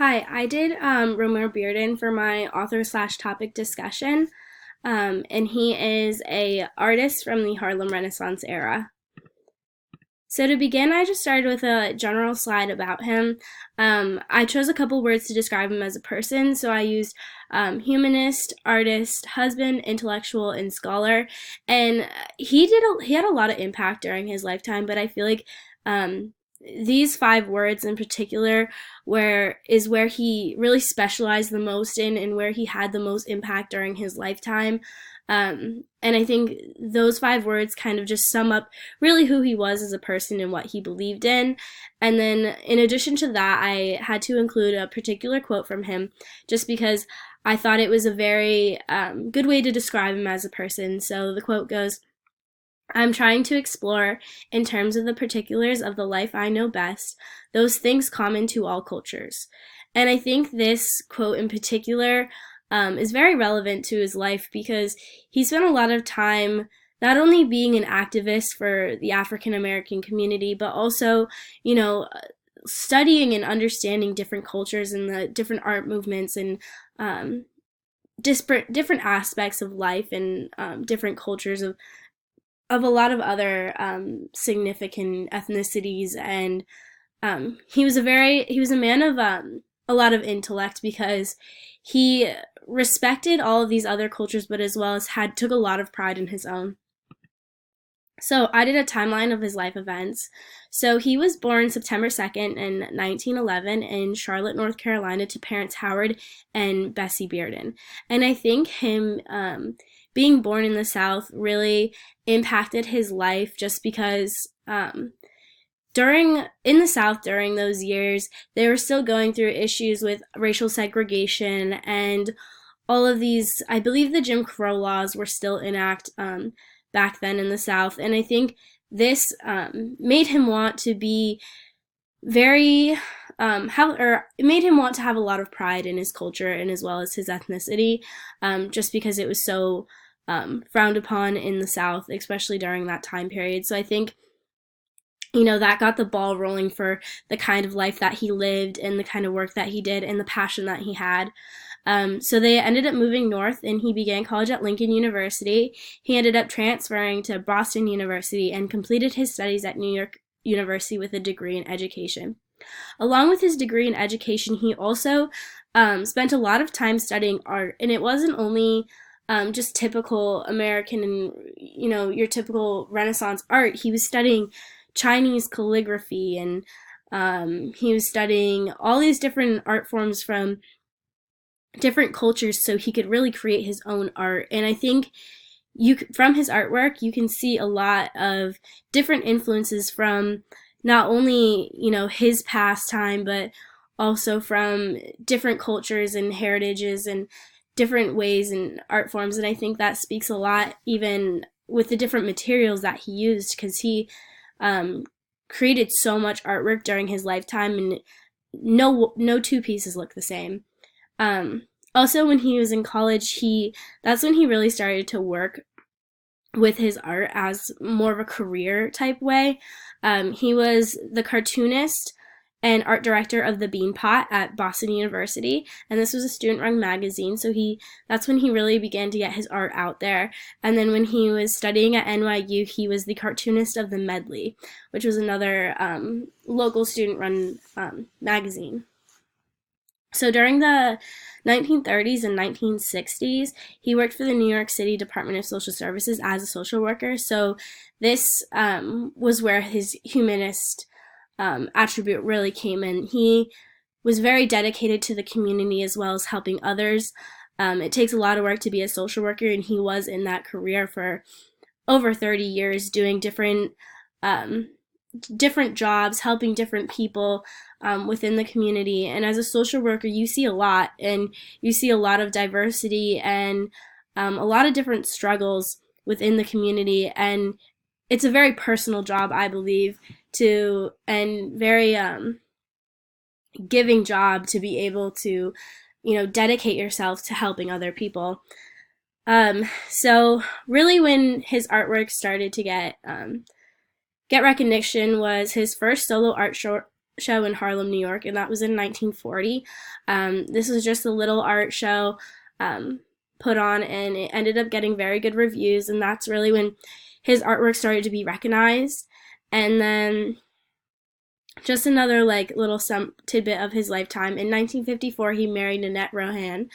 Hi, I did Romare Bearden for my author slash topic discussion, and he is a artist from the Harlem Renaissance era. So to begin, I just started with a general slide about him. I chose a couple words to describe him as a person, so I used humanist, artist, husband, intellectual, and scholar. And he had a lot of impact during his lifetime, but I feel like these five words in particular where he really specialized the most in and where he had the most impact during his lifetime. And I think those five words kind of just sum up really who he was as a person and what he believed in. And then, in addition to that, I had to include a particular quote from him just because I thought it was a very good way to describe him as a person. So the quote goes, I'm trying to explore, in terms of the particulars of the life I know best, those things common to all cultures. And I think this quote in particular is very relevant to his life because he spent a lot of time not only being an activist for the African American community, but also, studying and understanding different cultures and the different art movements and different aspects of life and different cultures of a lot of other significant ethnicities. And he was a man of a lot of intellect because he respected all of these other cultures, but as well as took a lot of pride in his own. So I did a timeline of his life events. So he was born September 2nd in 1911 in Charlotte, North Carolina, to parents Howard and Bessie Bearden. And I think him being born in the South really impacted his life just because in the South during those years, they were still going through issues with racial segregation and all of these. I believe the Jim Crow laws were still in act back then in the South, and I think this made him want to be very it made him want to have a lot of pride in his culture and as well as his ethnicity, just because it was so frowned upon in the South, especially during that time period. So I think that got the ball rolling for the kind of life that he lived and the kind of work that he did and the passion that he had. So they ended up moving north and he began college at Lincoln University. He ended up transferring to Boston University and completed his studies at New York University with a degree in education. Along with his degree in education, he also spent a lot of time studying art, and it wasn't only just typical American and your typical Renaissance art. He was studying Chinese calligraphy, and he was studying all these different art forms from different cultures so he could really create his own art. And I think from his artwork, you can see a lot of different influences from not only, his pastime, but also from different cultures and heritages and different ways and art forms. And I think that speaks a lot even with the different materials that he used, because he created so much artwork during his lifetime, and no two pieces look the same. Also, when he was in college, that's when he really started to work with his art as more of a career type way. He was the cartoonist and art director of the Beanpot at Boston University, and this was a student-run magazine, so that's when he really began to get his art out there. And then when he was studying at NYU, he was the cartoonist of the Medley, which was another local student-run magazine. So during the 1930s and 1960s, he worked for the New York City Department of Social Services as a social worker. So this was where his humanist attribute really came in. He was very dedicated to the community as well as helping others. It takes a lot of work to be a social worker, and he was in that career for over 30 years doing different jobs, helping different people within the community. And as a social worker, you see a lot, and you see a lot of diversity and a lot of different struggles within the community. And it's a very personal job, I believe, and very giving job to be able to, dedicate yourself to helping other people. So really when his artwork started to get recognition was his first solo art show in Harlem, New York, and that was in 1940. This was just a little art show put on, and it ended up getting very good reviews, and that's really when his artwork started to be recognized. And then just another little some tidbit of his lifetime. In 1954, he married Nanette Rohan,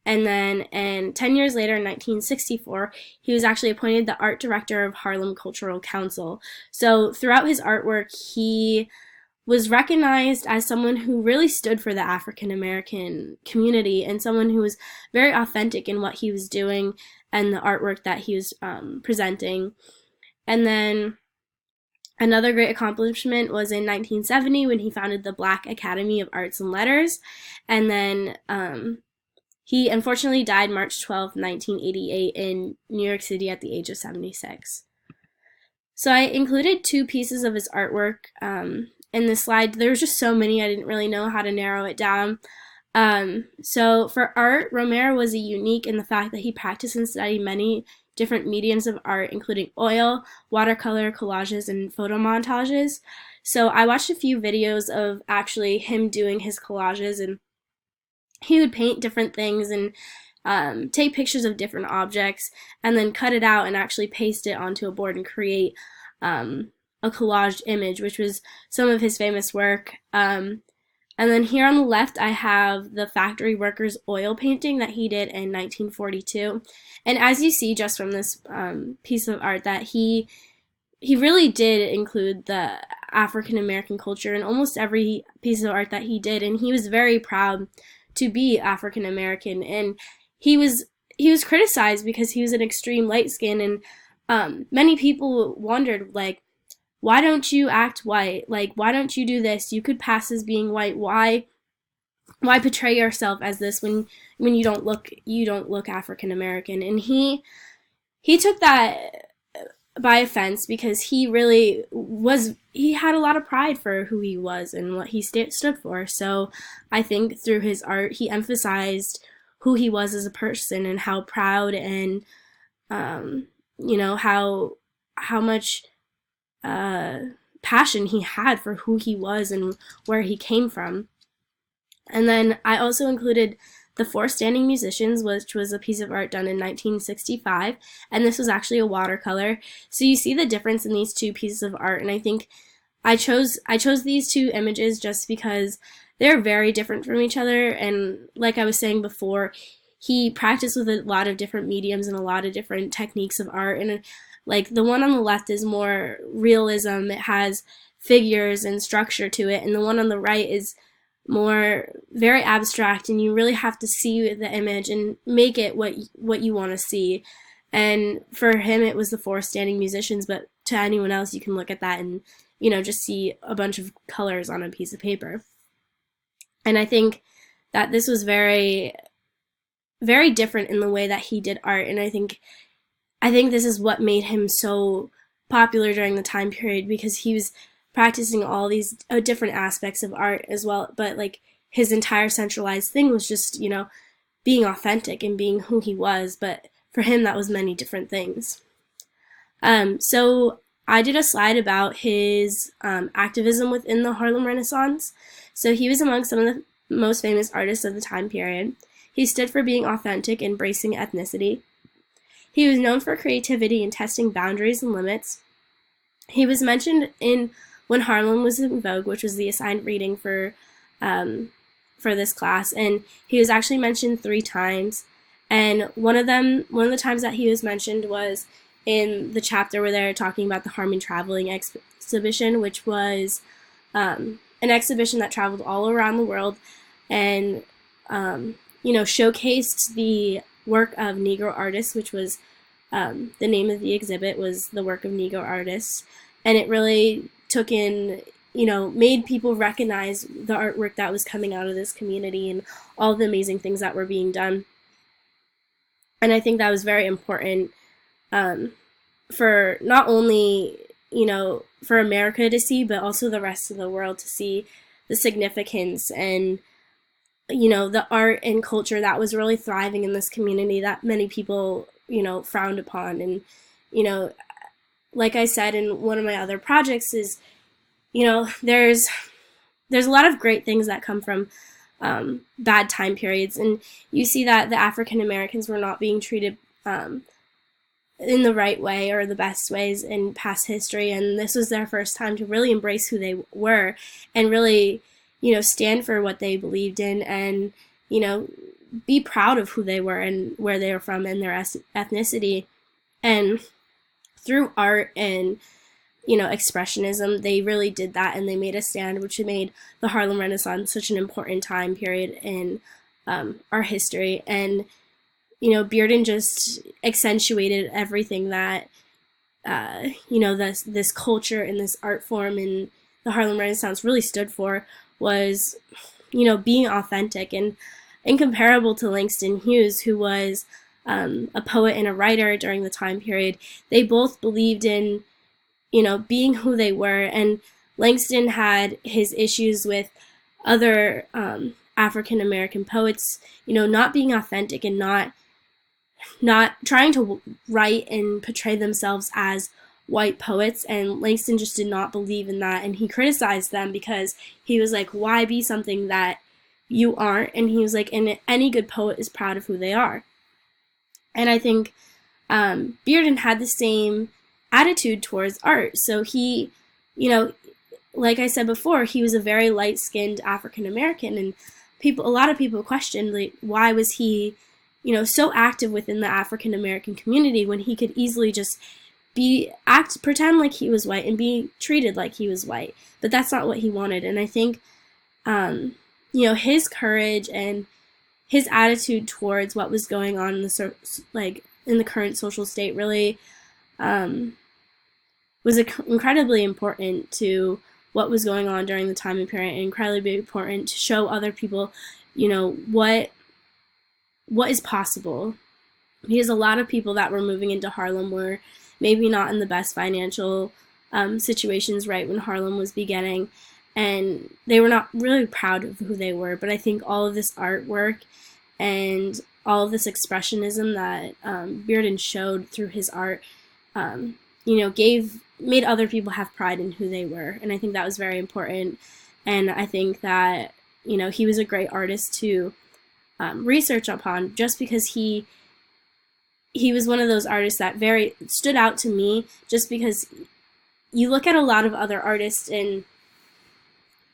and then 10 years later, in 1964, he was actually appointed the art director of Harlem Cultural Council. So throughout his artwork, he was recognized as someone who really stood for the African American community, and someone who was very authentic in what he was doing and the artwork that he was presenting. And then another great accomplishment was in 1970 when he founded the Black Academy of Arts and Letters. And then he unfortunately died March 12, 1988 in New York City at the age of 76. So I included 2 pieces of his artwork in this slide. There was just so many, I didn't really know how to narrow it down. So for art, Romare was unique in the fact that he practiced and studied many different mediums of art, including oil, watercolor, collages, and photo montages. So I watched a few videos of actually him doing his collages, and he would paint different things and take pictures of different objects and then cut it out and actually paste it onto a board and create a collaged image, which was some of his famous work. And then here on the left, I have the factory workers oil painting that he did in 1942. And as you see just from this piece of art, that he really did include the African American culture in almost every piece of art that he did. And he was very proud to be African American. And he was criticized because he was an extreme light skin. And many people wondered, why don't you act white? Why don't you do this? You could pass as being white. Why portray yourself as this when you don't look African American? And he took that by offense, because he had a lot of pride for who he was and what he stood for. So I think through his art, he emphasized who he was as a person and how proud and how much passion he had for who he was and where he came from. And then I also included The Four Standing Musicians, which was a piece of art done in 1965, and this was actually a watercolor. So you see the difference in these 2 pieces of art, and I think I chose these 2 images just because they're very different from each other. And like I was saying before, he practiced with a lot of different mediums and a lot of different techniques of art. And the one on the left is more realism. It has figures and structure to it, and the one on the right is more very abstract, and you really have to see the image and make it what you want to see. And for him, it was The Four Standing Musicians, but to anyone else, you can look at that and just see a bunch of colors on a piece of paper. And I think that this was very, very different in the way that he did art, and I think this is what made him so popular during the time period, because he was practicing all these different aspects of art as well, but his entire centralized thing was just being authentic and being who he was. But for him, that was many different things. So I did a slide about his activism within the Harlem Renaissance. So he was among some of the most famous artists of the time period. He stood for being authentic, embracing ethnicity. He was known for creativity and testing boundaries and limits. He was mentioned in When Harlem Was in Vogue, which was the assigned reading for this class, and he was actually mentioned 3 times. And one of the times that he was mentioned was in the chapter where they're talking about the Harmon Traveling Exhibition, which was an exhibition that traveled all around the world and showcased the work of Negro artists, which was the name of the exhibit was the work of Negro artists. And it really took in, made people recognize the artwork that was coming out of this community and all the amazing things that were being done. And I think that was very important for not only, for America to see, but also the rest of the world to see the significance and, the art and culture that was really thriving in this community that many people, frowned upon. And, like I said in one of my other projects is, there's there's a lot of great things that come from bad time periods, and you see that the African Americans were not being treated in the right way or the best ways in past history, and this was their first time to really embrace who they were and really, stand for what they believed in, and be proud of who they were and where they were from and their ethnicity. And through art and expressionism, they really did that, and they made a stand, which made the Harlem Renaissance such an important time period in our history. And Bearden just accentuated everything that this culture and this art form and the Harlem Renaissance really stood for, was being authentic and incomparable to Langston Hughes, who was a poet and a writer during the time period. They both believed in being who they were, and Langston had his issues with other African American poets, not being authentic and not trying to write and portray themselves as white poets, and Langston just did not believe in that, and he criticized them because he was like, why be something that you aren't? And he was like, and any good poet is proud of who they are. And I think Bearden had the same attitude towards art. So he, like I said before, he was a very light-skinned African American, and a lot of people questioned, like, why was he, so active within the African American community when he could easily just pretend like he was white and be treated like he was white. But that's not what he wanted. And I think, his courage and his attitude towards what was going on in the current social state really was incredibly important to what was going on during the time and period, and incredibly important to show other people, what is possible. Because a lot of people that were moving into Harlem were maybe not in the best financial situations right when Harlem was beginning, and they were not really proud of who they were. But I think all of this artwork and all of this expressionism that Bearden showed through his art, made other people have pride in who they were. And I think that was very important. And I think that, he was a great artist to research upon, just because he was one of those artists that very stood out to me, just because you look at a lot of other artists and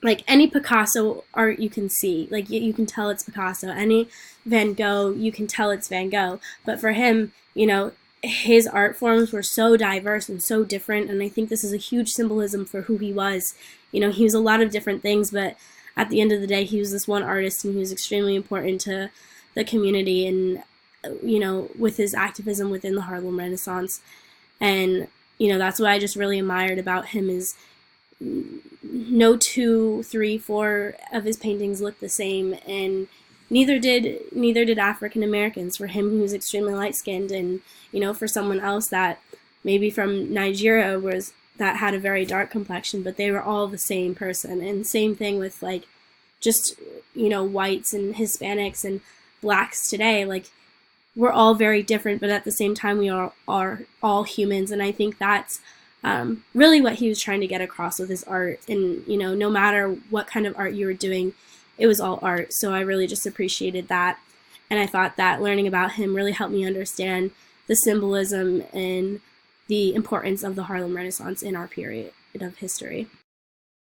like any Picasso art you can see, like you can tell it's Picasso. Any Van Gogh, you can tell it's Van Gogh. But for him, his art forms were so diverse and so different, and I think this is a huge symbolism for who he was. He was a lot of different things, but at the end of the day, he was this one artist, and he was extremely important to the community, and with his activism within the Harlem Renaissance. And that's what I just really admired about him, is no 2, 3, 4 of his paintings look the same, and neither did African Americans. For him, he was extremely light-skinned, and for someone else that maybe from Nigeria that had a very dark complexion, but they were all the same person. And same thing with like just whites and Hispanics and blacks today. Like, we're all very different, but at the same time we are all humans. And I think that's really what he was trying to get across with his art. And no matter what kind of art you were doing, it was all art. So I really just appreciated that, and I thought that learning about him really helped me understand the symbolism and the importance of the Harlem Renaissance in our period of history.